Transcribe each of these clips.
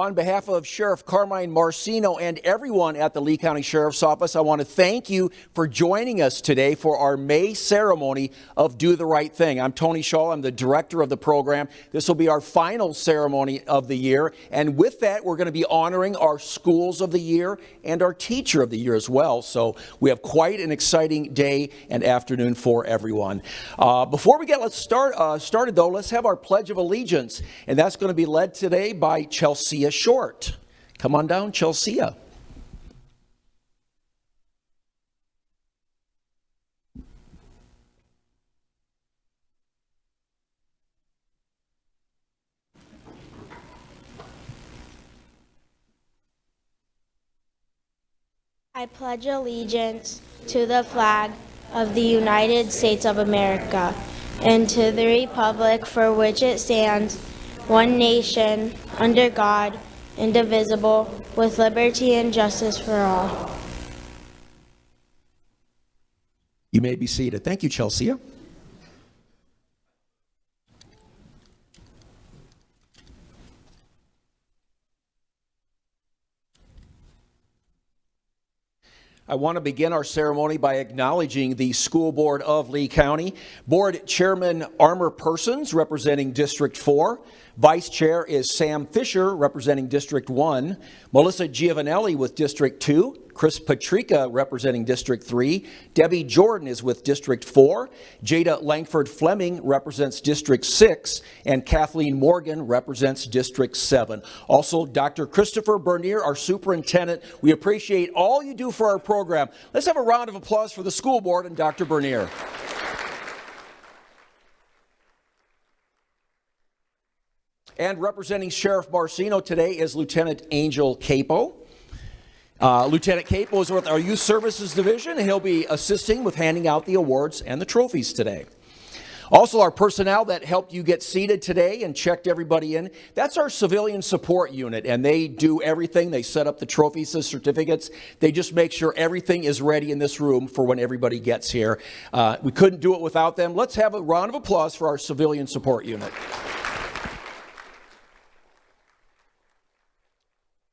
On behalf of Sheriff Carmine Marcino and everyone at the Lee County Sheriff's Office, I want to thank you for joining us today for our May ceremony of Do the Right Thing. I'm Tony Shaw. I'm the director of the program. This will be our final ceremony of the year. And with that, we're going to be honoring our Schools of the Year and our Teacher of the Year as well. So we have quite an exciting day and afternoon for everyone. Before we get started, though, let's have our Pledge of Allegiance. And that's going to be led today by Chelsea Short. Come on down, Chelsea. I pledge allegiance to the flag of the United States of America and to the republic for which it stands, one nation, under God, indivisible, with liberty and justice for all. You may be seated. Thank you, Chelsea. I want to begin our ceremony by acknowledging the School Board of Lee County. Board Chairman Armor Persons, representing District 4. Vice Chair is Sam Fisher, representing District 1. Melissa Giovanelli with District 2. Chris Patrica, representing District 3. Debbie Jordan is with District 4. Jada Langford Fleming represents District 6. And Kathleen Morgan represents District 7. Also, Dr. Christopher Bernier, our superintendent. We appreciate all you do for our program. Let's have a round of applause for the school board and Dr. Bernier. And representing Sheriff Marcino today is Lieutenant Angel Capo. Lieutenant Capo is with our Youth Services Division, and he'll be assisting with handing out the awards and the trophies today. Also, our personnel that helped you get seated today and checked everybody in, that's our Civilian Support Unit, and they do everything. They set up the trophies, the certificates. They just make sure everything is ready in this room for when everybody gets here. We couldn't do it without them. Let's have a round of applause for our Civilian Support Unit.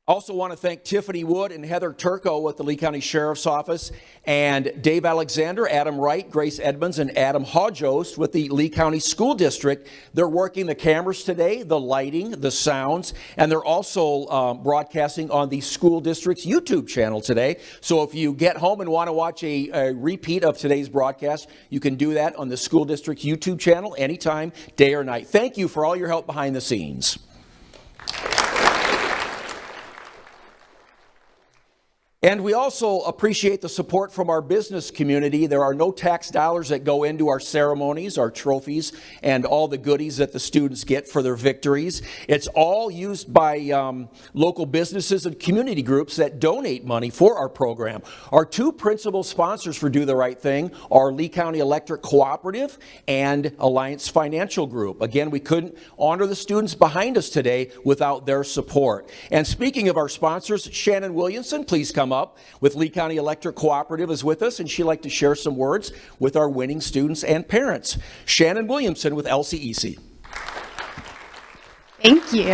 Also want to thank Tiffany Wood and Heather Turco with the Lee County Sheriff's Office, and Dave Alexander, Adam Wright, Grace Edmonds, and Adam Hodjost with the Lee County School District. They're working the cameras today, the lighting, the sounds, and they're also broadcasting on the school district's YouTube channel today. So if you get home and want to watch a repeat of today's broadcast, you can do that on the school district's YouTube channel anytime, day or night. Thank you for all your help behind the scenes. And we also appreciate the support from our business community. There are no tax dollars that go into our ceremonies, our trophies, and all the goodies that the students get for their victories. It's all used by local businesses and community groups that donate money for our program. Our two principal sponsors for Do the Right Thing are Lee County Electric Cooperative and Alliance Financial Group. Again, we couldn't honor the students behind us today without their support. And speaking of our sponsors, Shannon Williamson, please come up with Lee County Electric Cooperative is with us, and she'd like to share some words with our winning students and parents. Shannon Williamson with LCEC. Thank you.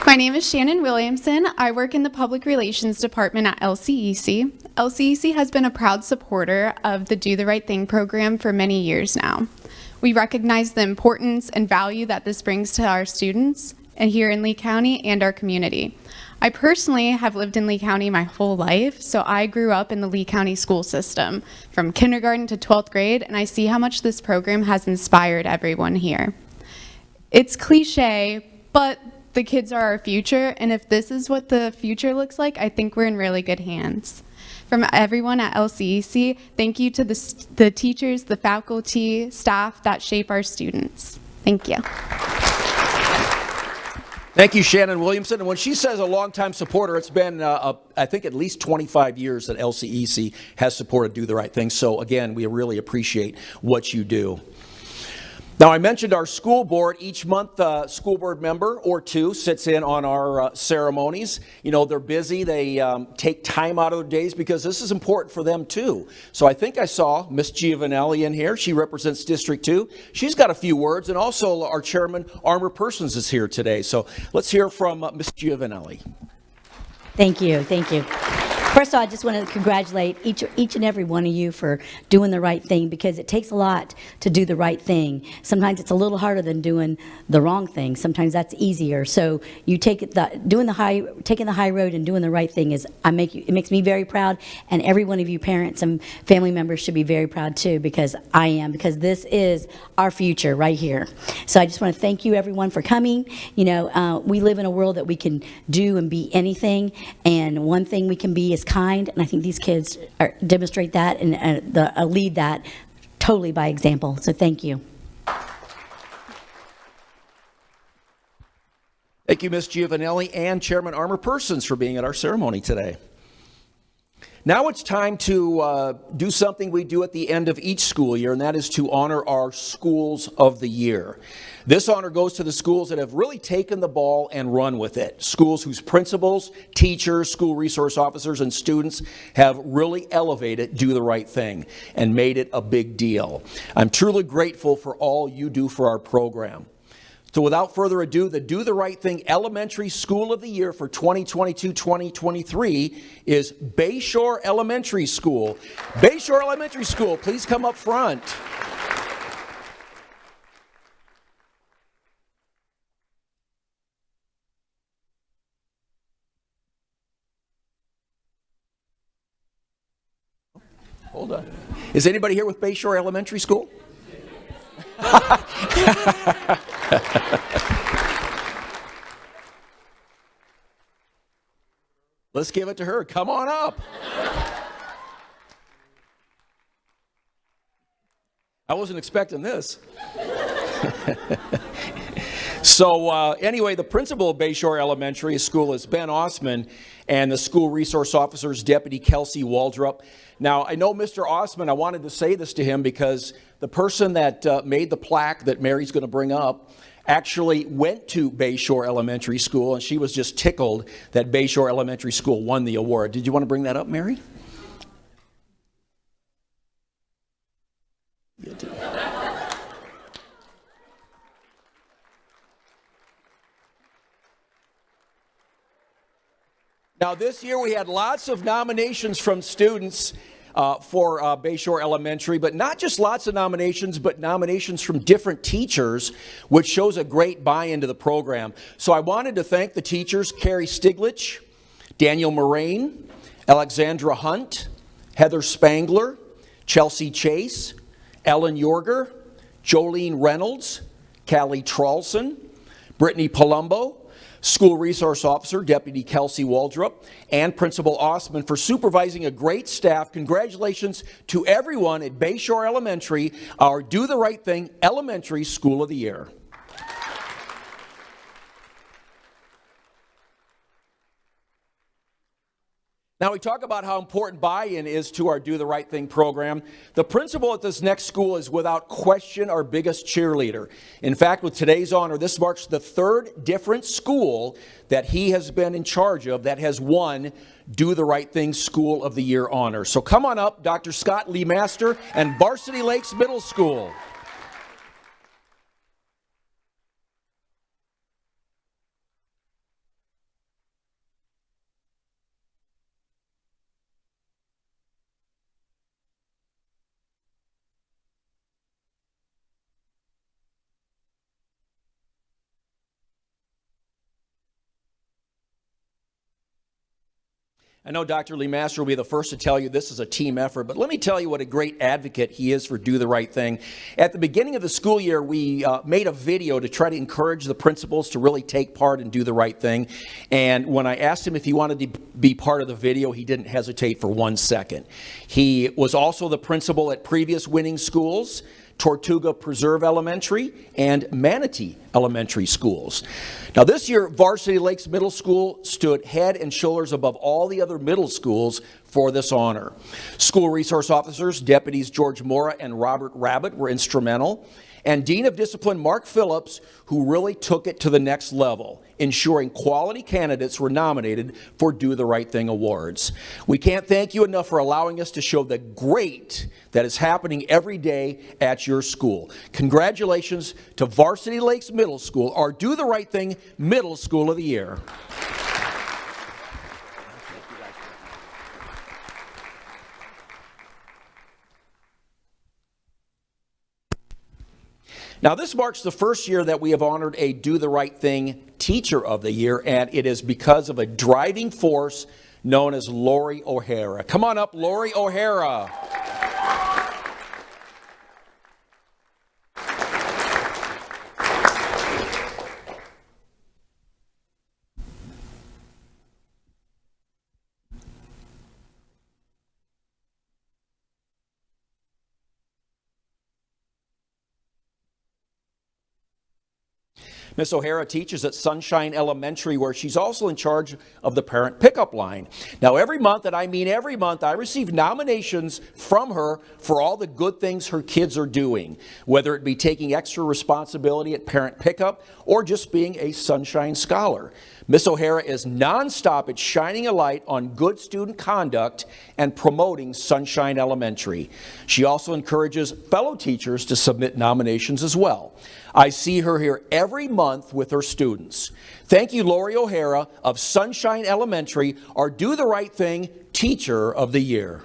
My name is Shannon Williamson. I work in the Public Relations Department at LCEC. LCEC has been a proud supporter of the Do the Right Thing program for many years now. We recognize the importance and value that this brings to our students and here in Lee County and our community. I personally have lived in Lee County my whole life, so I grew up in the Lee County school system from kindergarten to 12th grade, and I see how much this program has inspired everyone here. It's cliche, but the kids are our future, and if this is what the future looks like, I think we're in really good hands. From everyone at LCEC, thank you to the teachers, the faculty, staff that shape our students. Thank you. Thank you, Shannon Williamson. And when she says a longtime supporter, it's been, I think, at least 25 years that LCEC has supported Do the Right Thing. So, again, we really appreciate what you do. Now, I mentioned our school board. Each month, a school board member or two sits in on our ceremonies. You know, they're busy. They take time out of their days because this is important for them, too. So I think I saw Miss Giovanelli in here. She represents District 2. She's got a few words, and also our chairman, Armor Persons, is here today. So let's hear from Miss Giovanelli. Thank you. Thank you. First of all, I just want to congratulate each and every one of you for doing the right thing, because it takes a lot to do the right thing. Sometimes it's a little harder than doing the wrong thing. Sometimes that's easier. So you taking the high road and doing the right thing it makes me very proud, and every one of you parents and family members should be very proud too, because I am, because this is our future right here. So I just want to thank you everyone for coming. You know, we live in a world that we can do and be anything, and one thing we can be is kind, and I think these kids demonstrate that and lead that totally by example. So thank you. Thank you, Ms. Giovanelli and Chairman Armor Persons, for being at our ceremony today. Now it's time to do something we do at the end of each school year, and that is to honor our schools of the year. This honor goes to the schools that have really taken the ball and run with it. Schools whose principals, teachers, school resource officers, and students have really elevated Do the Right Thing and made it a big deal. I'm truly grateful for all you do for our program. So without further ado, the Do the Right Thing Elementary School of the Year for 2022-2023 is Bayshore Elementary School. Bayshore Elementary School, please come up front. Hold on. Is anybody here with Bayshore Elementary School? Let's give it to her. Come on up. I wasn't expecting this. So anyway, the principal of Bayshore Elementary School is Ben Osman, and the school resource officer is Deputy Kelsey Waldrop. Now, I know Mr. Osman, I wanted to say this to him because the person that made the plaque that Mary's going to bring up actually went to Bayshore Elementary School, and she was just tickled that Bayshore Elementary School won the award. Did you want to bring that up, Mary? You did. Now, this year we had lots of nominations from students for Bayshore Elementary, but not just lots of nominations, but nominations from different teachers, which shows a great buy-in to the program. So I wanted to thank the teachers, Carrie Stiglich, Daniel Moraine, Alexandra Hunt, Heather Spangler, Chelsea Chase, Ellen Yorger, Jolene Reynolds, Callie Tralson, Brittany Palumbo, School Resource Officer, Deputy Kelsey Waldrop, and Principal Osman for supervising a great staff. Congratulations to everyone at Bayshore Elementary, our Do the Right Thing Elementary School of the Year. Now, we talk about how important buy-in is to our Do the Right Thing program. The principal at this next school is without question our biggest cheerleader. In fact, with today's honor, this marks the third different school that he has been in charge of that has won Do the Right Thing School of the Year honor. So come on up, Dr. Scott Lee Master and Varsity Lakes Middle School. I know Dr. Lee Master will be the first to tell you this is a team effort, but let me tell you what a great advocate he is for Do the Right Thing. At the beginning of the school year, we made a video to try to encourage the principals to really take part and do the right thing. And when I asked him if he wanted to be part of the video, he didn't hesitate for 1 second. He was also the principal at previous winning schools, Tortuga Preserve Elementary and Manatee Elementary Schools. Now this year, Varsity Lakes Middle School stood head and shoulders above all the other middle schools for this honor. School resource officers, deputies George Mora and Robert Rabbit were instrumental, and Dean of Discipline Mark Phillips, who really took it to the next level, ensuring quality candidates were nominated for Do the Right Thing awards. We can't thank you enough for allowing us to show the great that is happening every day at your school. Congratulations to Varsity Lakes Middle School, our Do the Right Thing Middle School of the Year. Now, this marks the first year that we have honored a Do the Right Thing Teacher of the Year, and it is because of a driving force known as Lori O'Hara. Come on up, Lori O'Hara. Miss O'Hara teaches at Sunshine Elementary, where she's also in charge of the parent pickup line. Now, every month, and I mean every month, I receive nominations from her for all the good things her kids are doing, whether it be taking extra responsibility at parent pickup or just being a Sunshine Scholar. Miss O'Hara is nonstop at shining a light on good student conduct and promoting Sunshine Elementary. She also encourages fellow teachers to submit nominations as well. I see her here every month with her students. Thank you, Lori O'Hara of Sunshine Elementary, our Do the Right Thing Teacher of the Year.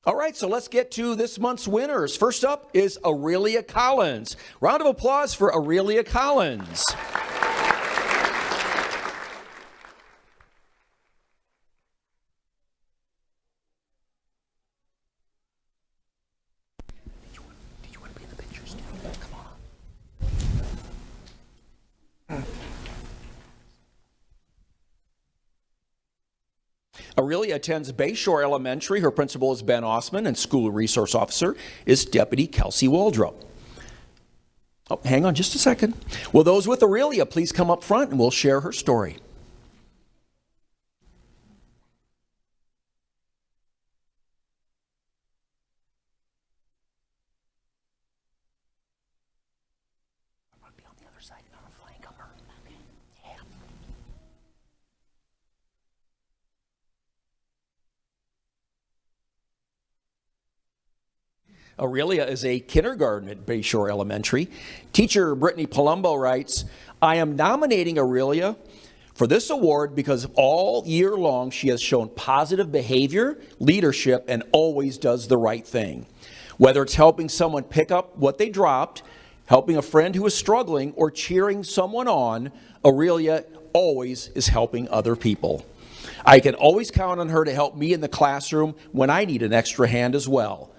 All right, so let's get to this month's winners. First up is Aurelia Collins. Round of applause for Aurelia Collins. Did you want to be in the pictures? Come on. Aurelia attends Bayshore Elementary. Her principal is Ben Osman, and school resource officer is Deputy Kelsey Waldrop. Oh, hang on just a second. Will those with Aurelia please come up front and we'll share her story. I'm going to be on the other side and I'm going to flank her. Okay. Yeah. Aurelia is a kindergarten at Bayshore Elementary. Teacher Brittany Palumbo writes, I am nominating Aurelia for this award because all year long she has shown positive behavior, leadership, and always does the right thing. Whether it's helping someone pick up what they dropped, helping a friend who is struggling, or cheering someone on, Aurelia always is helping other people. I can always count on her to help me in the classroom when I need an extra hand as well.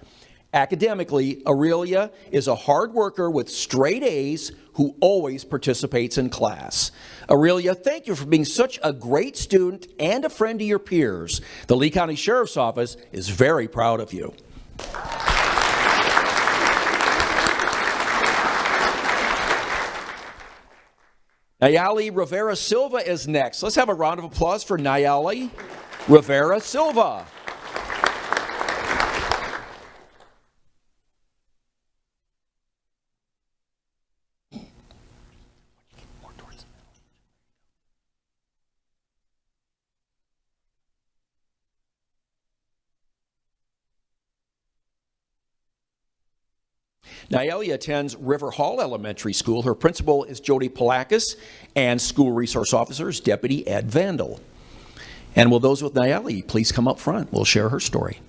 Academically, Aurelia is a hard worker with straight A's who always participates in class. Aurelia, thank you for being such a great student and a friend to your peers. The Lee County Sheriff's Office is very proud of you. Nayeli Rivera Silva is next. Let's have a round of applause for Nayeli Rivera Silva. Nayeli attends River Hall Elementary School. Her principal is Jody Palakis, and school resource officer is Deputy Ed Vandal. And will those with Nayeli please come up front? We'll share her story.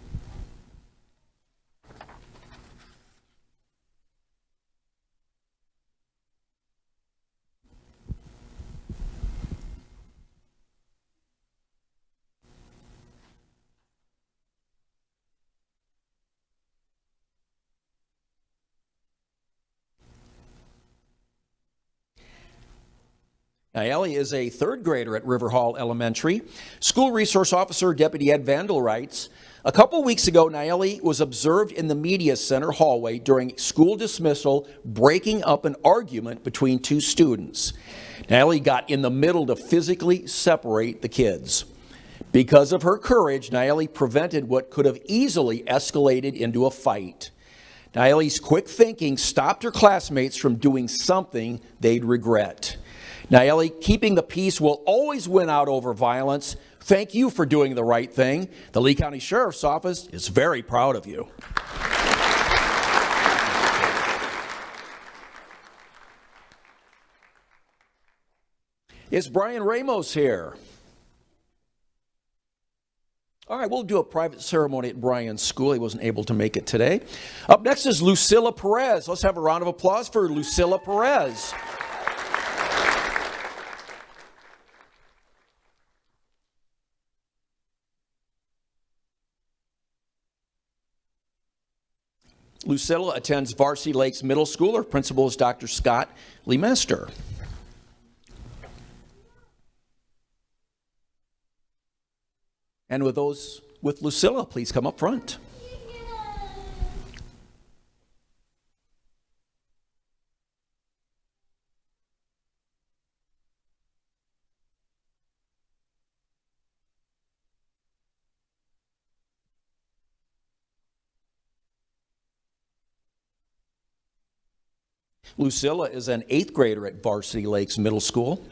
Nayeli is a third grader at River Hall Elementary. School Resource Officer Deputy Ed Vandal writes, a couple weeks ago, Nayeli was observed in the media center hallway during school dismissal, breaking up an argument between two students. Nayeli got in the middle to physically separate the kids. Because of her courage, Nayeli prevented what could have easily escalated into a fight. Nayeli's quick thinking stopped her classmates from doing something they'd regret. Nayeli, keeping the peace will always win out over violence. Thank you for doing the right thing. The Lee County Sheriff's Office is very proud of you. Is Brian Ramos here? All right, we'll do a private ceremony at Brian's school. He wasn't able to make it today. Up next is Lucilla Perez. Let's have a round of applause for Lucilla Perez. Lucilla attends Varsity Lakes Middle School. Her principal is Dr. Scott Lemester. And with Lucilla, please come up front. Lucilla is an 8th grader at Varsity Lakes Middle School.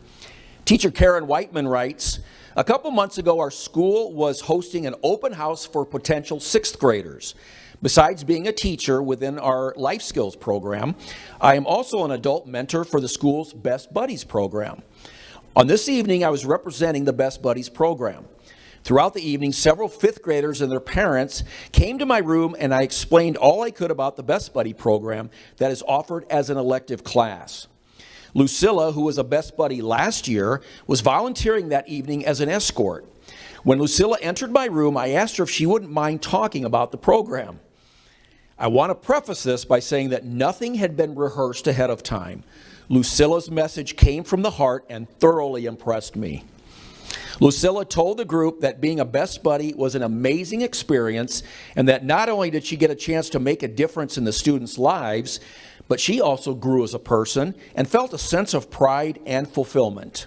Teacher Karen Whiteman writes, a couple months ago, our school was hosting an open house for potential 6th graders. Besides being a teacher within our life skills program, I am also an adult mentor for the school's Best Buddies program. On this evening, I was representing the Best Buddies program. Throughout the evening, several 5th graders and their parents came to my room, and I explained all I could about the Best Buddy program that is offered as an elective class. Lucilla, who was a Best Buddy last year, was volunteering that evening as an escort. When Lucilla entered my room, I asked her if she wouldn't mind talking about the program. I want to preface this by saying that nothing had been rehearsed ahead of time. Lucilla's message came from the heart and thoroughly impressed me. Lucilla told the group that being a Best Buddy was an amazing experience, and that not only did she get a chance to make a difference in the students' lives, but she also grew as a person and felt a sense of pride and fulfillment.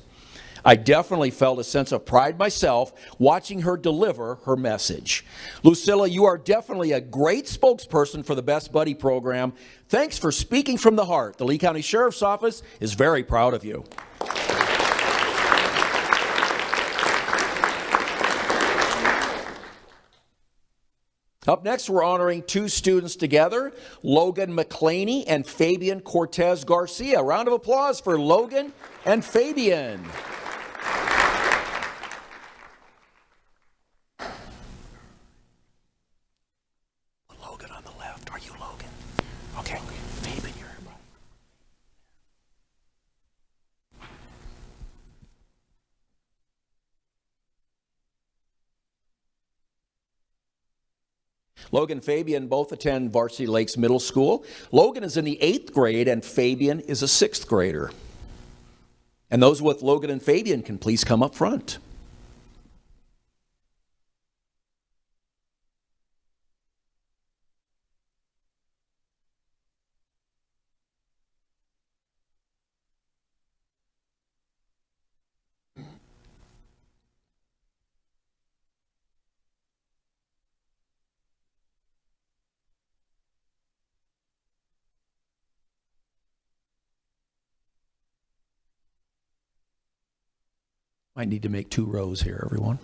I definitely felt a sense of pride myself watching her deliver her message. Lucilla, you are definitely a great spokesperson for the Best Buddy program. Thanks for speaking from the heart. The Lee County Sheriff's Office is very proud of you. Up next, we're honoring two students together, Logan McClaney and Fabian Cortez Garcia. A round of applause for Logan and Fabian. Logan on the left. Are you Logan? Okay. Fabian, you're right. Logan and Fabian both attend Varsity Lakes Middle School. Logan is in the 8th grade and Fabian is a 6th grader. And those with Logan and Fabian can please come up front. Might need to make 2 rows here, everyone.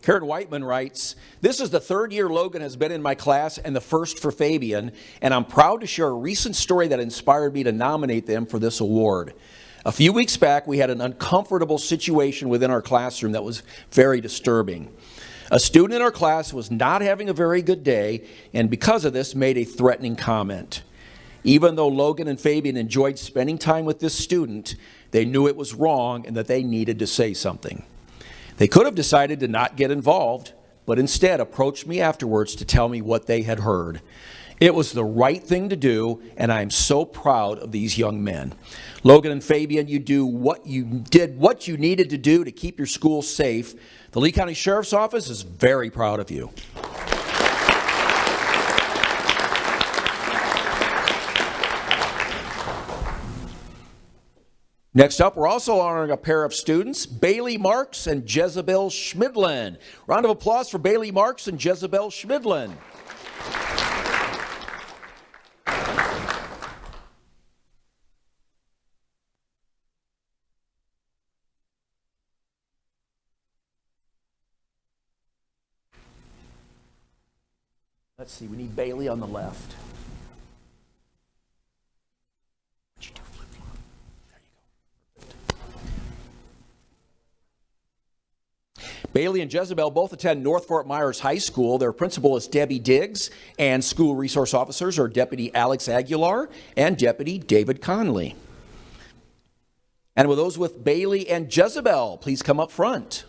Karen Whiteman writes, this is the 3rd year Logan has been in my class and the first for Fabian, and I'm proud to share a recent story that inspired me to nominate them for this award. A few weeks back, we had an uncomfortable situation within our classroom that was very disturbing. A student in our class was not having a very good day, and because of this, made a threatening comment. Even though Logan and Fabian enjoyed spending time with this student, they knew it was wrong and that they needed to say something. They could have decided to not get involved, but instead approached me afterwards to tell me what they had heard. It was the right thing to do, and I am so proud of these young men. Logan and Fabian, you did what you needed to do to keep your school safe. The Lee County Sheriff's Office is very proud of you. Next up, we're also honoring a pair of students, Bailey Marks and Jezebel Schmidlin. Round of applause for Bailey Marks and Jezebel Schmidlin. Let's see, we need Bailey on the left. What'd you do, flip-flop? There you go. Bailey and Jezebel both attend North Fort Myers High School. Their principal is Debbie Diggs, and school resource officers are Deputy Alex Aguilar and Deputy David Conley. And with those with Bailey and Jezebel, please come up front.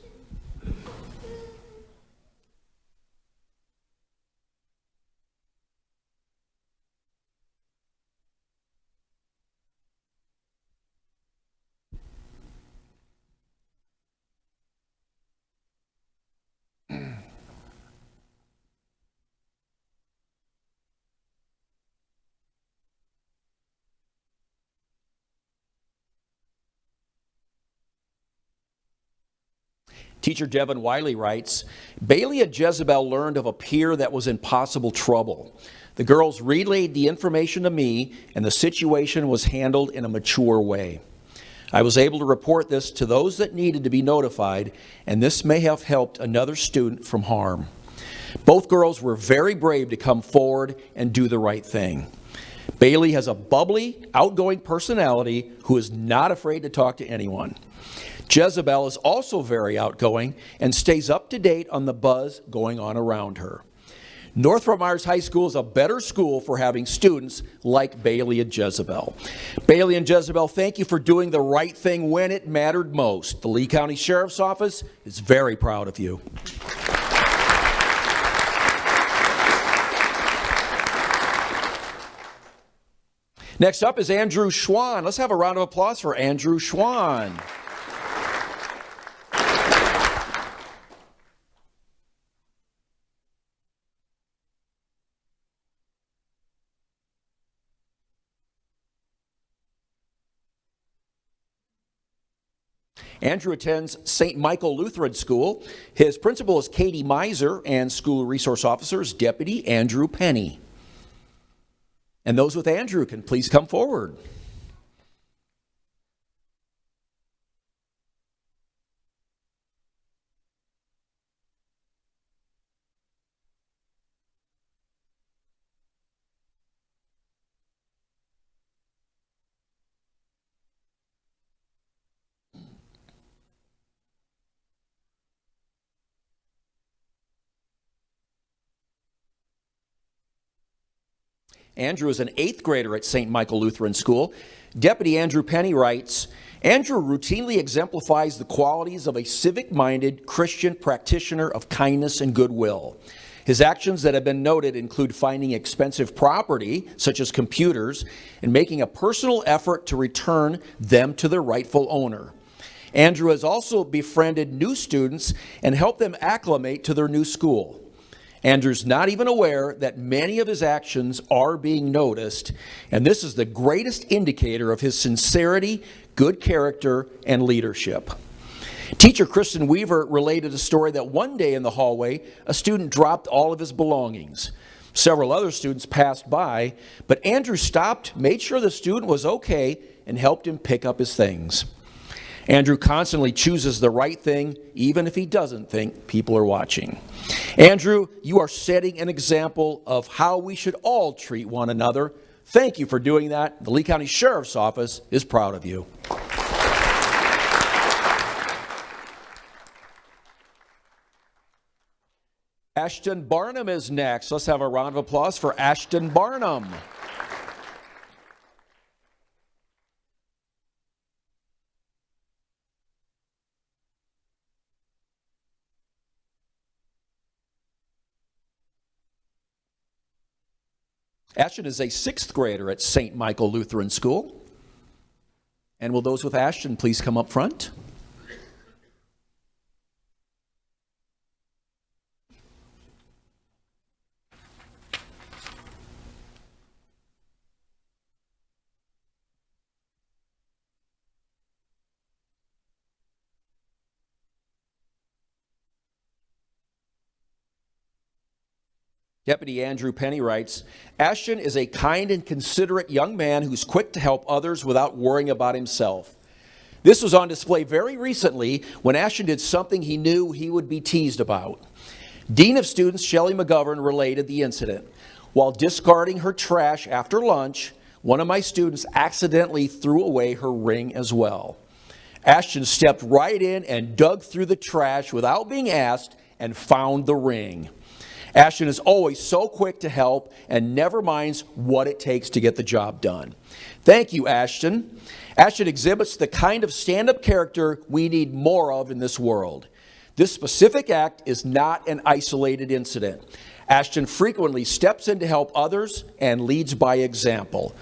Teacher Devin Wiley writes, Bailey and Jezebel learned of a peer that was in possible trouble. The girls relayed the information to me, and the situation was handled in a mature way. I was able to report this to those that needed to be notified, and this may have helped another student from harm. Both girls were very brave to come forward and do the right thing. Bailey has a bubbly, outgoing personality who is not afraid to talk to anyone. Jezebel is also very outgoing and stays up to date on the buzz going on around her. North Fort Myers High School is a better school for having students like Bailey and Jezebel. Bailey and Jezebel, thank you for doing the right thing when it mattered most. The Lee County Sheriff's Office is very proud of you. Next up is Andrew Schwan. Let's have a round of applause for Andrew Schwan. Andrew attends St. Michael Lutheran School. His principal is Katie Miser, and school resource officer is Deputy Andrew Penny. And those with Andrew can please come forward. Andrew is an 8th grader at St. Michael Lutheran School. Deputy Andrew Penny writes, Andrew routinely exemplifies the qualities of a civic-minded Christian practitioner of kindness and goodwill. His actions that have been noted include finding expensive property, such as computers, and making a personal effort to return them to their rightful owner. Andrew has also befriended new students and helped them acclimate to their new school. Andrew's not even aware that many of his actions are being noticed, and this is the greatest indicator of his sincerity, good character, and leadership. Teacher Kristen Weaver related a story that one day in the hallway, a student dropped all of his belongings. Several other students passed by, but Andrew stopped, made sure the student was okay, and helped him pick up his things. Andrew constantly chooses the right thing, even if he doesn't think people are watching. Andrew, you are setting an example of how we should all treat one another. Thank you for doing that. The Lee County Sheriff's Office is proud of you. Ashton Barnum is next. Let's have a round of applause for Ashton Barnum. Ashton is a 6th grader at St. Michael Lutheran School. And will those with Ashton please come up front? Deputy Andrew Penny writes, Ashton is a kind and considerate young man who's quick to help others without worrying about himself. This was on display very recently when Ashton did something he knew he would be teased about. Dean of Students Shelley McGovern related the incident. While discarding her trash after lunch, one of my students accidentally threw away her ring as well. Ashton stepped right in and dug through the trash without being asked and found the ring. Ashton is always so quick to help and never minds what it takes to get the job done. Thank you, Ashton. Ashton exhibits the kind of stand-up character we need more of in this world. This specific act is not an isolated incident. Ashton frequently steps in to help others and leads by example.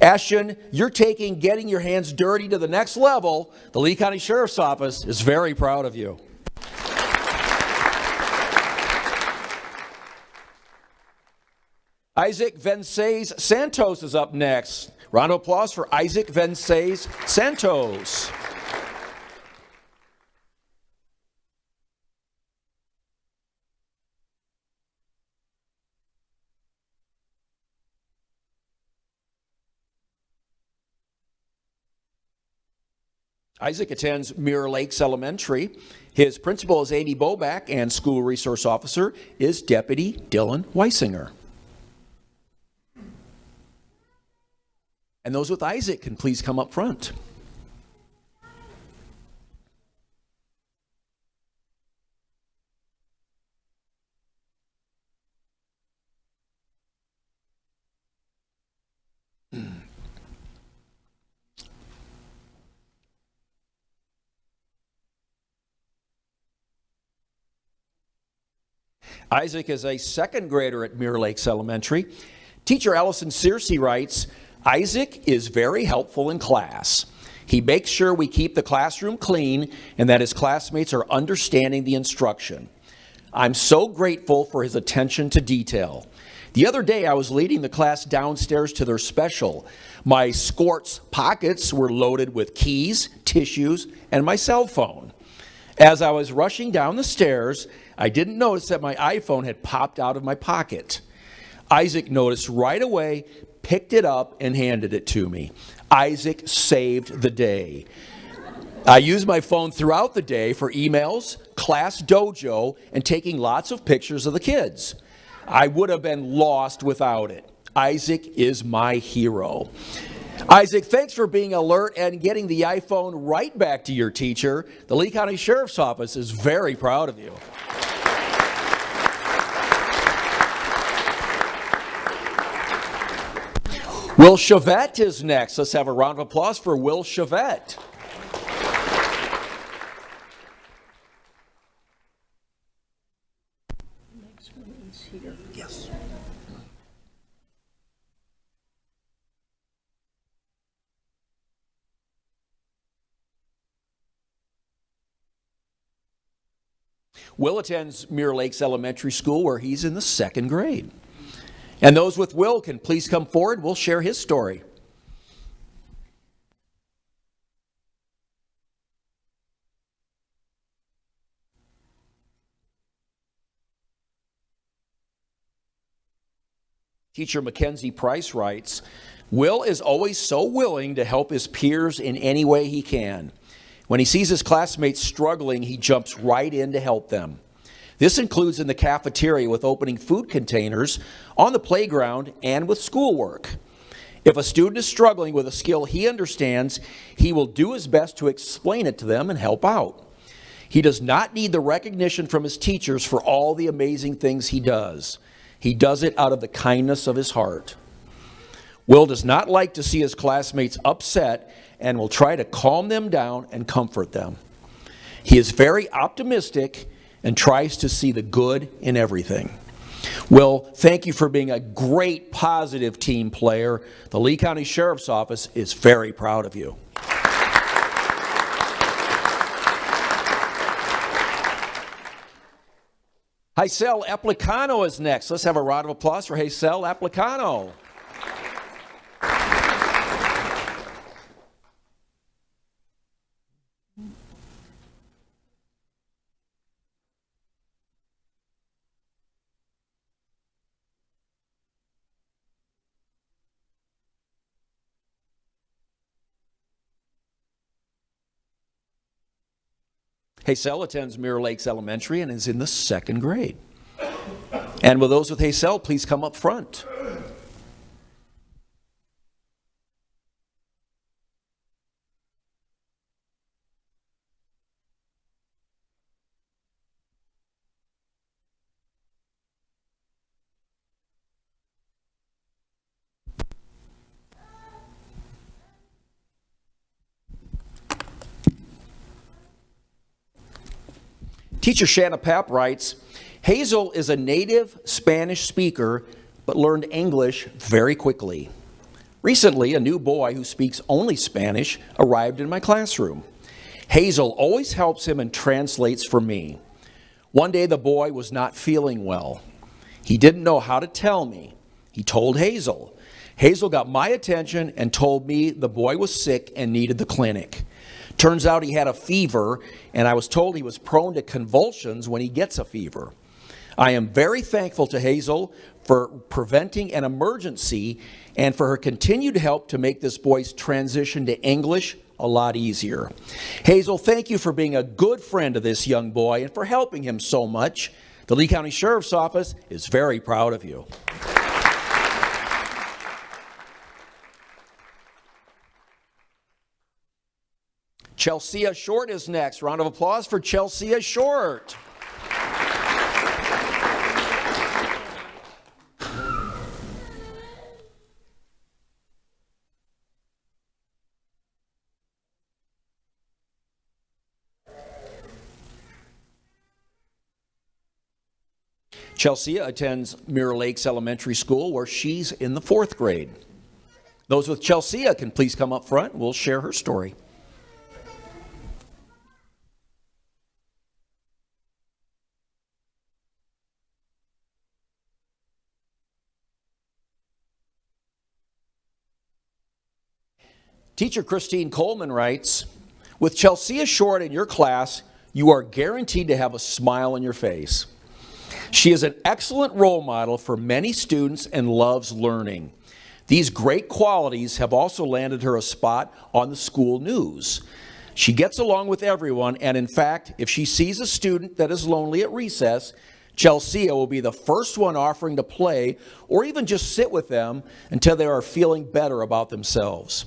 Ashton, you're taking getting your hands dirty to the next level. The Lee County Sheriff's Office is very proud of you. Isaac Vences Santos is up next. Round of applause for Isaac Vences Santos. Isaac attends Mirror Lakes Elementary. His principal is Amy Boback, and school resource officer is Deputy Dylan Weisinger. And those with Isaac can please come up front. Isaac is a 2nd grader at Mirror Lakes Elementary. Teacher Allison Searcy writes, Isaac is very helpful in class. He makes sure we keep the classroom clean and that his classmates are understanding the instruction. I'm so grateful for his attention to detail. The other day I was leading the class downstairs to their special. My Skorts pockets were loaded with keys, tissues, and my cell phone. As I was rushing down the stairs, I didn't notice that my iPhone had popped out of my pocket. Isaac noticed right away, picked it up, and handed it to me. Isaac saved the day. I use my phone throughout the day for emails, class dojo, and taking lots of pictures of the kids. I would have been lost without it. Isaac is my hero. Isaac, thanks for being alert and getting the iPhone right back to your teacher. The Lee County Sheriff's Office is very proud of you. Will Chavette is next. Let's have a round of applause for Will Chavette. Yes. Will attends Mirror Lakes Elementary School, where he's in the 2nd grade. And those with Will can please come forward. We'll share his story. Teacher Mackenzie Price writes, Will is always so willing to help his peers in any way he can. When he sees his classmates struggling, he jumps right in to help them. This includes in the cafeteria with opening food containers, on the playground, and with schoolwork. If a student is struggling with a skill he understands, he will do his best to explain it to them and help out. He does not need the recognition from his teachers for all the amazing things he does. He does it out of the kindness of his heart. Will does not like to see his classmates upset and will try to calm them down and comfort them. He is very optimistic and tries to see the good in everything. Will, thank you for being a great, positive team player. The Lee County Sheriff's Office is very proud of you. Haisel Aplicano is next. Let's have a round of applause for Haisel Aplicano. Haisel attends Mirror Lakes Elementary and is in the 2nd grade. And will those with Haisel please come up front? Teacher Shanna Papp writes, Hazel is a native Spanish speaker, but learned English very quickly. Recently, a new boy who speaks only Spanish arrived in my classroom. Hazel always helps him and translates for me. One day the boy was not feeling well. He didn't know how to tell me. He told Hazel. Hazel got my attention and told me the boy was sick and needed the clinic. Turns out he had a fever, and I was told he was prone to convulsions when he gets a fever. I am very thankful to Hazel for preventing an emergency and for her continued help to make this boy's transition to English a lot easier. Hazel, thank you for being a good friend to this young boy and for helping him so much. The Lee County Sheriff's Office is very proud of you. Chelsea Short is next. Round of applause for Chelsea Short. Chelsea attends Mirror Lakes Elementary School, where she's in the 4th grade. Those with Chelsea can please come up front. We'll share her story. Teacher Christine Coleman writes, with Chelsea Short in your class, you are guaranteed to have a smile on your face. She is an excellent role model for many students and loves learning. These great qualities have also landed her a spot on the school news. She gets along with everyone, and in fact, if she sees a student that is lonely at recess, Chelsea will be the first one offering to play or even just sit with them until they are feeling better about themselves.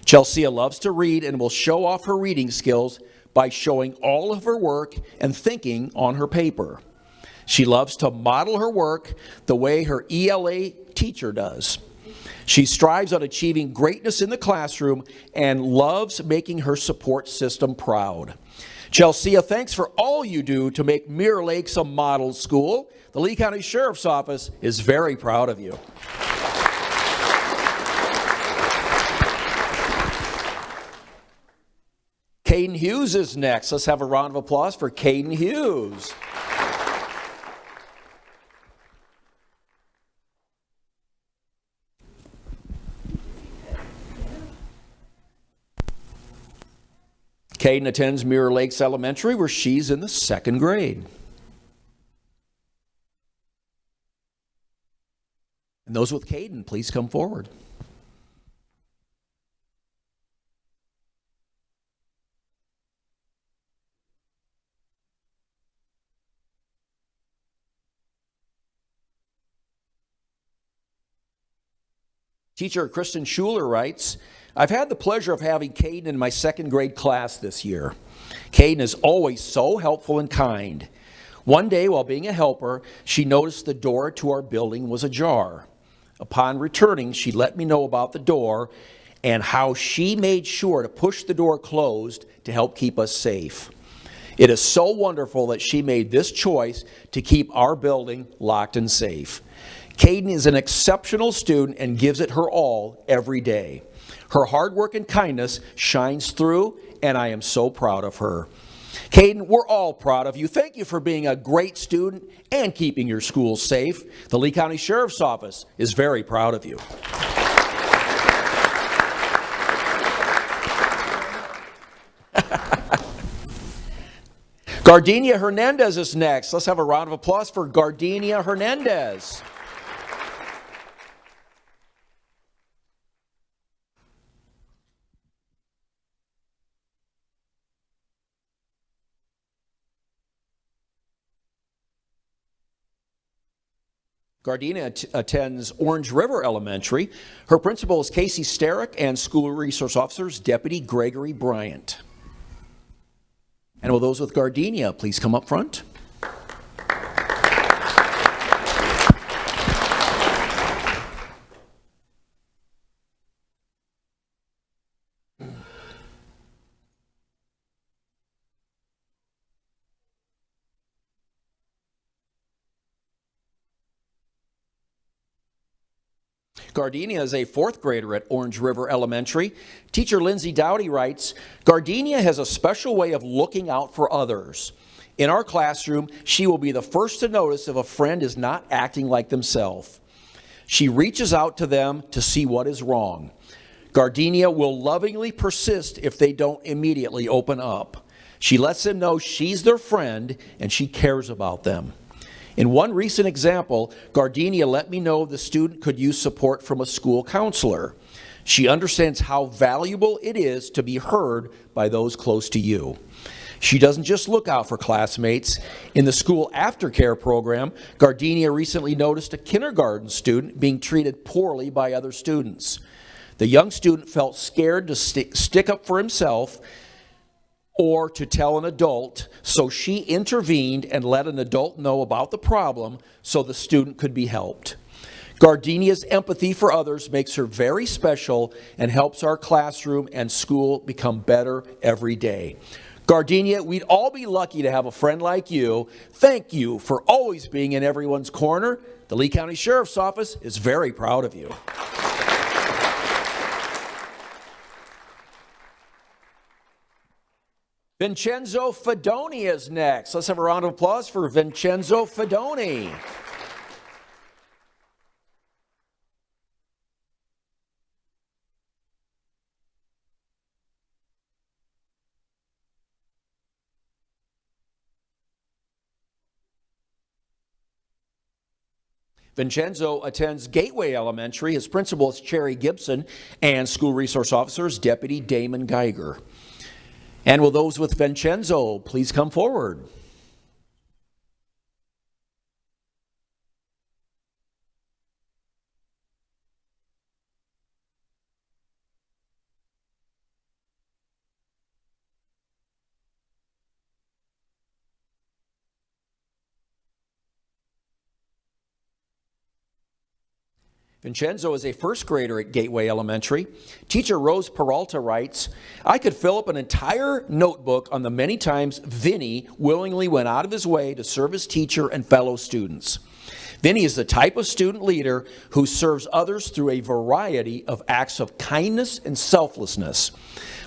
Chelsea loves to read and will show off her reading skills by showing all of her work and thinking on her paper. She loves to model her work the way her ELA teacher does. She strives on achieving greatness in the classroom and loves making her support system proud. Chelsea, thanks for all you do to make Mirror Lakes a model school. The Lee County Sheriff's Office is very proud of you. Caden Hughes is next. Let's have a round of applause for Caden Hughes. Caden attends Mirror Lakes Elementary, where she's in the 2nd grade. And those with Caden, please come forward. Teacher Kristen Schuler writes, I've had the pleasure of having Caden in my 2nd grade class this year. Caden is always so helpful and kind. One day, while being a helper, she noticed the door to our building was ajar. Upon returning, she let me know about the door and how she made sure to push the door closed to help keep us safe. It is so wonderful that she made this choice to keep our building locked and safe. Caden is an exceptional student and gives it her all every day. Her hard work and kindness shines through, and I am so proud of her. Caden, we're all proud of you. Thank you for being a great student and keeping your school safe. The Lee County Sheriff's Office is very proud of you. Gardenia Hernandez is next. Let's have a round of applause for Gardenia Hernandez. Gardenia attends Orange River Elementary. Her principal is Casey Starrick and School Resource Officers Deputy Gregory Bryant. And will those with Gardenia please come up front? Gardenia is a fourth grader at Orange River Elementary. Teacher Lindsay Dowdy writes, Gardenia has a special way of looking out for others. In our classroom, she will be the first to notice if a friend is not acting like themselves. She reaches out to them to see what is wrong. Gardenia will lovingly persist if they don't immediately open up. She lets them know she's their friend and she cares about them. In one recent example, Gardenia let me know the student could use support from a school counselor. She understands how valuable it is to be heard by those close to you. She doesn't just look out for classmates. In the school aftercare program, Gardenia recently noticed a kindergarten student being treated poorly by other students. The young student felt scared to stick up for himself or to tell an adult, so she intervened and let an adult know about the problem so the student could be helped. Gardenia's empathy for others makes her very special and helps our classroom and school become better every day. Gardenia, we'd all be lucky to have a friend like you. Thank you for always being in everyone's corner. The Lee County Sheriff's Office is very proud of you. Vincenzo Fedoni is next. Let's have a round of applause for Vincenzo Fedoni. Vincenzo attends Gateway Elementary. His principal is Cherry Gibson and School Resource Officers Deputy Damon Geiger. And will those with Vincenzo please come forward? Vincenzo is a first grader at Gateway Elementary. Teacher Rose Peralta writes, I could fill up an entire notebook on the many times Vinny willingly went out of his way to serve his teacher and fellow students. Vinny is the type of student leader who serves others through a variety of acts of kindness and selflessness.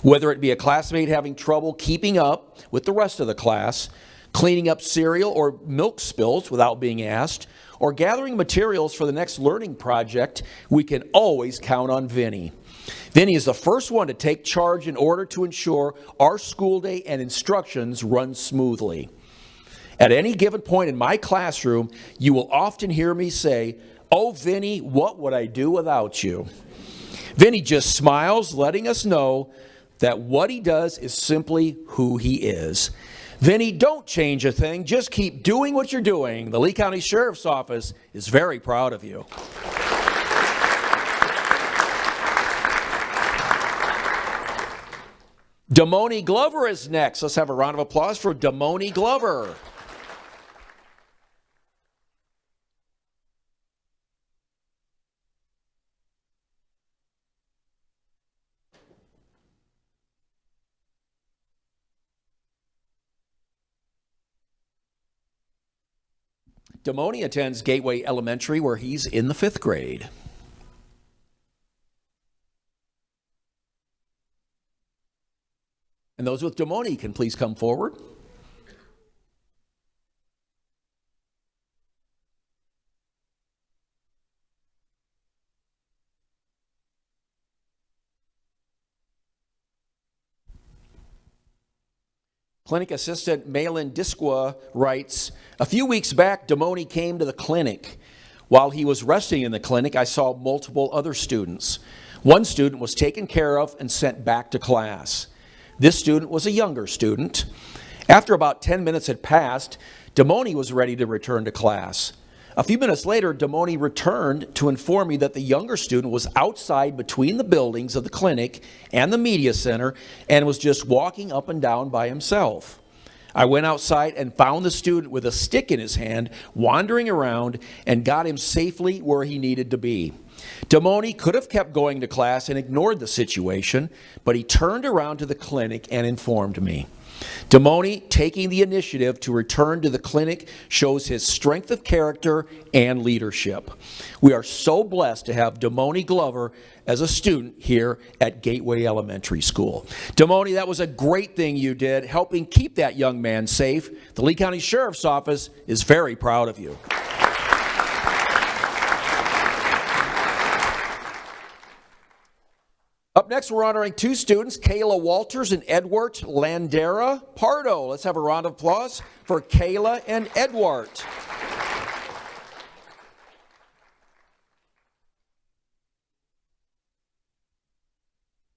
Whether it be a classmate having trouble keeping up with the rest of the class, cleaning up cereal or milk spills without being asked, or gathering materials for the next learning project, we can always count on Vinny. Vinny is the first one to take charge in order to ensure our school day and instructions run smoothly. At any given point in my classroom, you will often hear me say, "Oh, Vinny, what would I do without you?" Vinny just smiles, letting us know that what he does is simply who he is. Vinny, don't change a thing. Just keep doing what you're doing. The Lee County Sheriff's Office is very proud of you. Damoni Glover is next. Let's have a round of applause for Damoni Glover. Damoni attends Gateway Elementary, where he's in the 5th grade. And those with Damoni can please come forward. Clinic assistant Malin Disqua writes, a few weeks back, Damoni came to the clinic. While he was resting in the clinic, I saw multiple other students. One student was taken care of and sent back to class. This student was a younger student. After about 10 minutes had passed, Damoni was ready to return to class. A few minutes later, Damoni returned to inform me that the younger student was outside between the buildings of the clinic and the media center and was just walking up and down by himself. I went outside and found the student with a stick in his hand, wandering around, and got him safely where he needed to be. Damoni could have kept going to class and ignored the situation, but he turned around to the clinic and informed me. Damoni taking the initiative to return to the clinic shows his strength of character and leadership. We are so blessed to have Damoni Glover as a student here at Gateway Elementary School. Damoni, that was a great thing you did, helping keep that young man safe. The Lee County Sheriff's Office is very proud of you. Up next, we're honoring two students, Kayla Walters and Edward Landera Pardo. Let's have a round of applause for Kayla and Edward.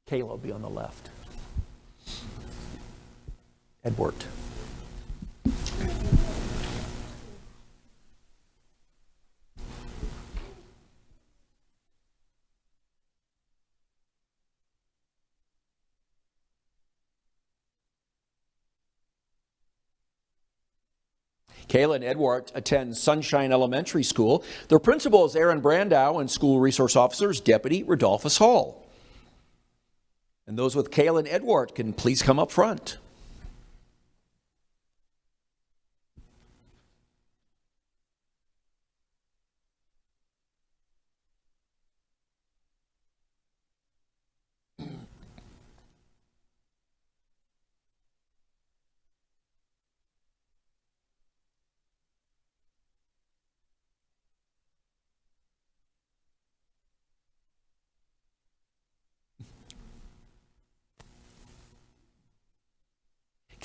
Kayla will be on the left. Edward. Kayla and Edward attend Sunshine Elementary School. Their principal is Aaron Brandow and school resource officer is Deputy Rodolphus Hall. And those with Kayla and Edward can please come up front.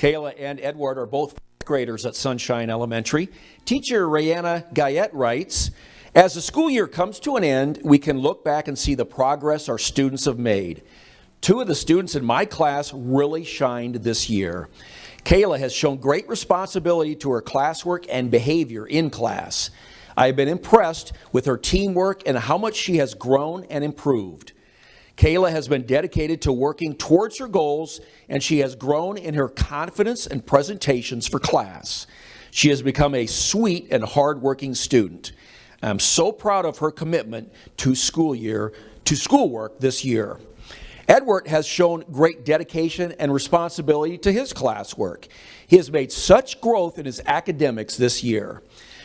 Kayla and Edward are both graders at Sunshine Elementary. Teacher Rayanna Guyette writes, as the school year comes to an end, we can look back and see the progress our students have made. Two of the students in my class really shined this year. Kayla has shown great responsibility to her classwork and behavior in class. I have been impressed with her teamwork and how much she has grown and improved. Kayla has been dedicated to working towards her goals, and she has grown in her confidence and presentations for class. She has become a sweet and hardworking student. I'm so proud of her commitment to schoolwork this year. Edward has shown great dedication and responsibility to his classwork. He has made such growth in his academics this year.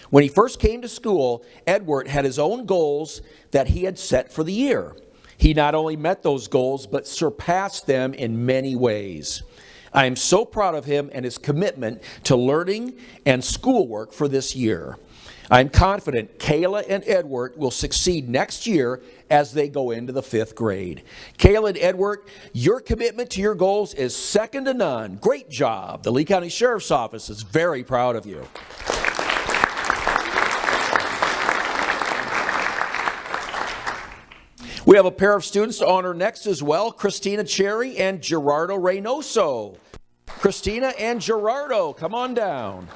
When he first came to school, Edward had his own goals that he had set for the year. He not only met those goals, but surpassed them in many ways. I am so proud of him and his commitment to learning and schoolwork for this year. I'm confident Kayla and Edward will succeed next year as they go into the 5th grade. Kayla and Edward, your commitment to your goals is second to none. Great job. The Lee County Sheriff's Office is very proud of you. We have a pair of students to honor next as well, Christina Cherry and Gerardo Reynoso. Christina and Gerardo, come on down.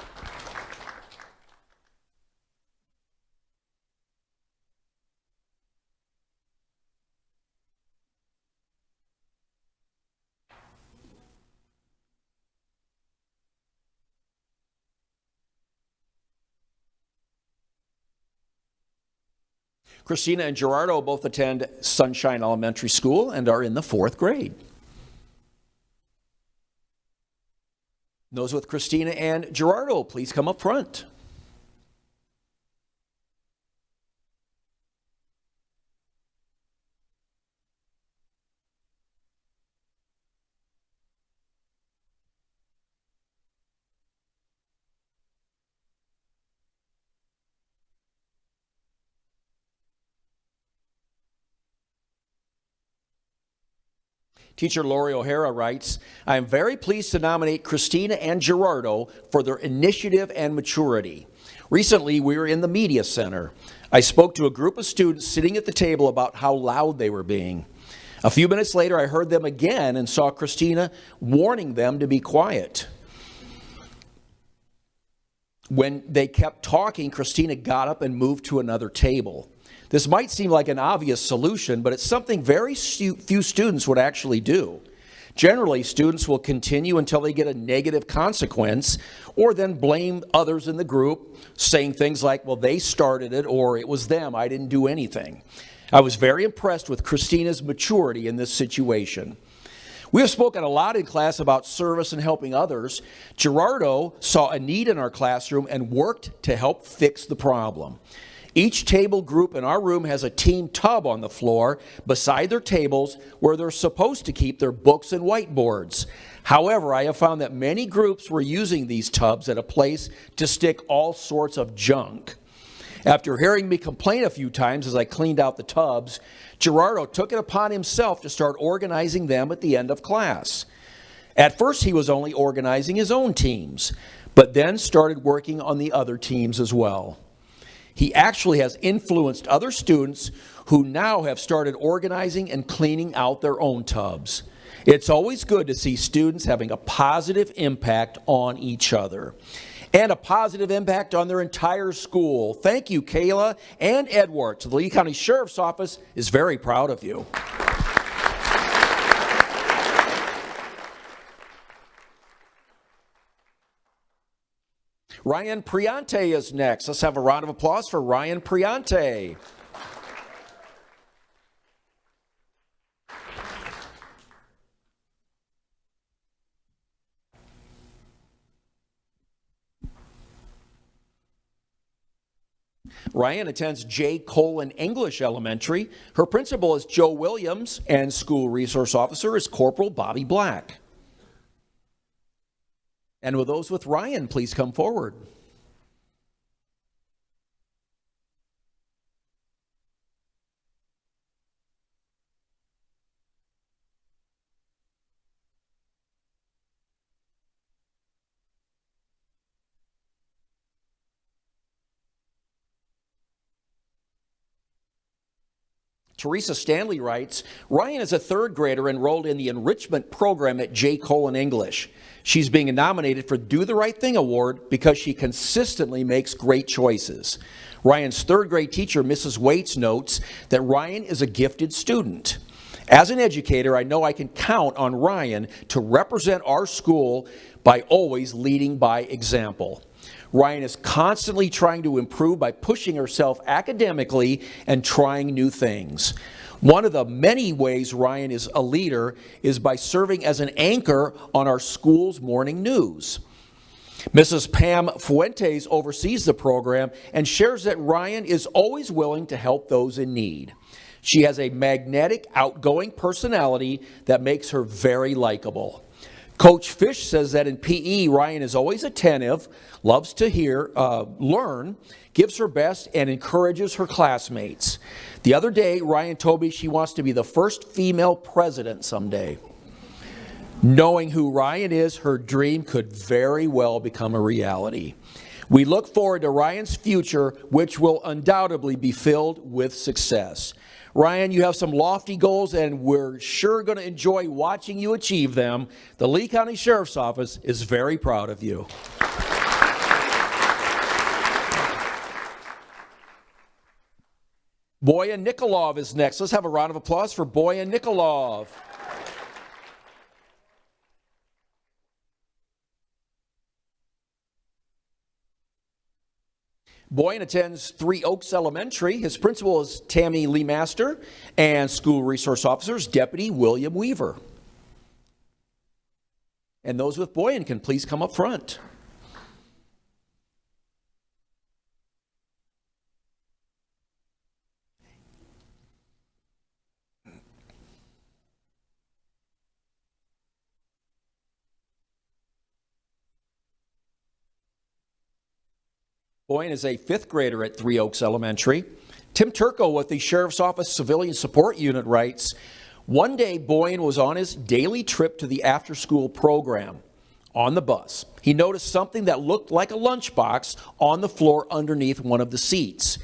Christina and Gerardo both attend Sunshine Elementary School and are in the 4th grade. Those with Christina and Gerardo, please come up front. Teacher Lori O'Hara writes, I am very pleased to nominate Christina and Gerardo for their initiative and maturity. Recently, we were in the media center. I spoke to a group of students sitting at the table about how loud they were being. A few minutes later, I heard them again and saw Christina warning them to be quiet. When they kept talking, Christina got up and moved to another table. This might seem like an obvious solution, but it's something very few students would actually do. Generally, students will continue until they get a negative consequence or then blame others in the group, saying things like, well, they started it, or it was them, I didn't do anything. I was very impressed with Christina's maturity in this situation. We have spoken a lot in class about service and helping others. Gerardo saw a need in our classroom and worked to help fix the problem. Each table group in our room has a team tub on the floor beside their tables where they're supposed to keep their books and whiteboards. However, I have found that many groups were using these tubs as a place to stick all sorts of junk. After hearing me complain a few times as I cleaned out the tubs, Gerardo took it upon himself to start organizing them at the end of class. At first, he was only organizing his own teams, but then started working on the other teams as well. He actually has influenced other students who now have started organizing and cleaning out their own tubs. It's always good to see students having a positive impact on each other and a positive impact on their entire school. Thank you, Kayla and Edward. The Lee County Sheriff's Office is very proud of you. Ryan Priante is next. Let's have a round of applause for Ryan Priante. Ryan attends J. Colon English Elementary. Her principal is Joe Williams, and school resource officer is Corporal Bobby Black. And with those with Ryan, please come forward. Teresa Stanley writes, Ryan is a third grader enrolled in the enrichment program at J. Colon English. She's being nominated for Do the Right Thing Award because she consistently makes great choices. Ryan's third grade teacher, Mrs. Waits, notes that Ryan is a gifted student. As an educator, I know I can count on Ryan to represent our school by always leading by example. Ryan is constantly trying to improve by pushing herself academically and trying new things. One of the many ways Ryan is a leader is by serving as an anchor on our school's morning news. Mrs. Pam Fuentes oversees the program and shares that Ryan is always willing to help those in need. She has a magnetic, outgoing personality that makes her very likable. Coach Fish says that in PE, Ryan is always attentive, loves to learn, gives her best, and encourages her classmates. The other day, Ryan told me she wants to be the first female president someday. Knowing who Ryan is, her dream could very well become a reality. We look forward to Ryan's future, which will undoubtedly be filled with success. Ryan, you have some lofty goals, and we're sure going to enjoy watching you achieve them. The Lee County Sheriff's Office is very proud of you. Boyan Nikolov is next. Let's have a round of applause for Boyan Nikolov. Boyan attends Three Oaks Elementary. His principal is Tammy Lee Master, and school resource officers Deputy William Weaver. And those with Boyan can please come up front. Boyan is a fifth grader at Three Oaks Elementary. Tim Turco with the Sheriff's Office Civilian Support Unit writes, One day, Boyan was on his daily trip to the after-school program. On the bus, he noticed something that looked like a lunchbox on the floor underneath one of the seats.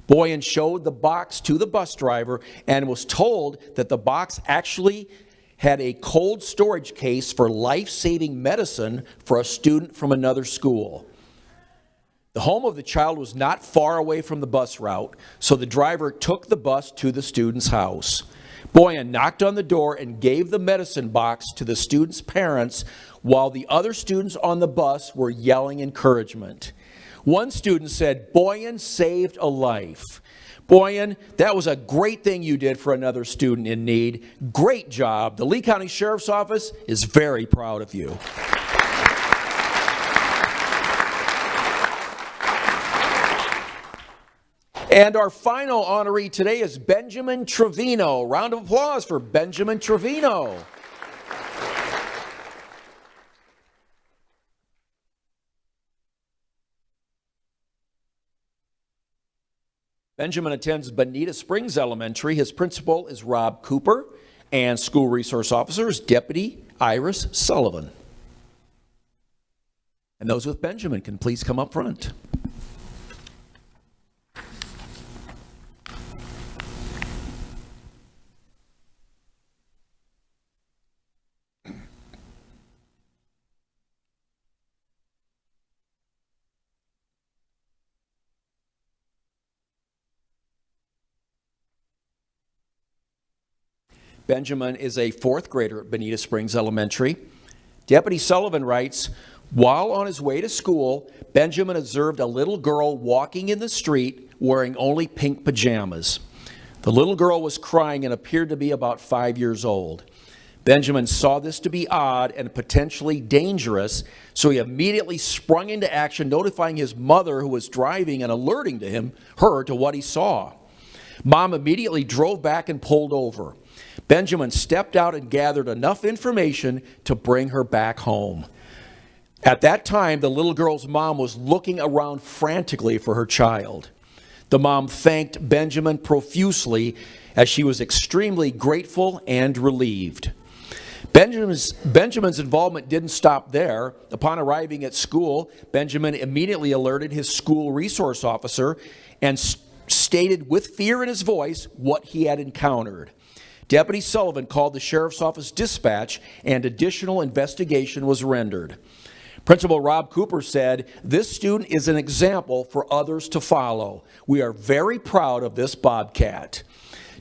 Boyan showed the box to the bus driver and was told that the box actually had a cold storage case for life-saving medicine for a student from another school. The home of the child was not far away from the bus route, so the driver took the bus to the student's house. Boyan knocked on the door and gave the medicine box to the student's parents while the other students on the bus were yelling encouragement. One student said, "Boyan saved a life." Boyan, that was a great thing you did for another student in need. Great job. The Lee County Sheriff's Office is very proud of you. And our final honoree today is Benjamin Trevino. Round of applause for Benjamin Trevino. Benjamin attends Bonita Springs Elementary. His principal is Rob Cooper, and school resource officer is Deputy Iris Sullivan. And those with Benjamin can please come up front. Benjamin is a fourth grader at Bonita Springs Elementary. Deputy Sullivan writes, while on his way to school, Benjamin observed a little girl walking in the street wearing only pink pajamas. The little girl was crying and appeared to be about 5 years old. Benjamin saw this to be odd and potentially dangerous, so he immediately sprung into action, notifying his mother who was driving and alerting her to what he saw. Mom immediately drove back and pulled over. Benjamin stepped out and gathered enough information to bring her back home. At that time, the little girl's mom was looking around frantically for her child. The mom thanked Benjamin profusely as she was extremely grateful and relieved. Benjamin's involvement didn't stop there. Upon arriving at school, Benjamin immediately alerted his school resource officer and stated with fear in his voice what he had encountered. Deputy Sullivan called the Sheriff's Office dispatch and additional investigation was rendered. Principal Rob Cooper said, "This student is an example for others to follow. We are very proud of this Bobcat."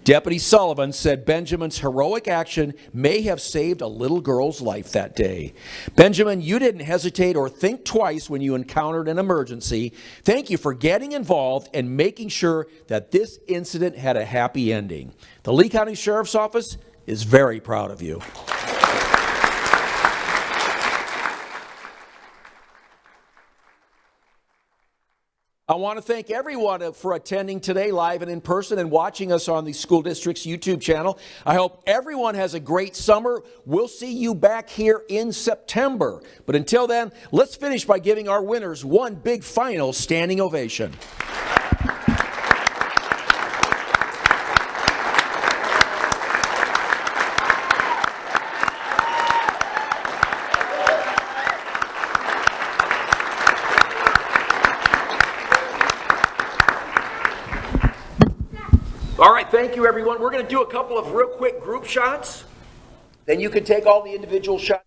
Deputy Sullivan said Benjamin's heroic action may have saved a little girl's life that day. Benjamin, you didn't hesitate or think twice when you encountered an emergency. Thank you for getting involved and making sure that this incident had a happy ending. The Lee County Sheriff's Office is very proud of you. I want to thank everyone for attending today live and in person and watching us on the School District's YouTube channel. I hope everyone has a great summer. We'll see you back here in September. But until then, let's finish by giving our winners one big final standing ovation. All right, thank you, everyone. We're going to do a couple of real quick group shots. Then you can take all the individual shots.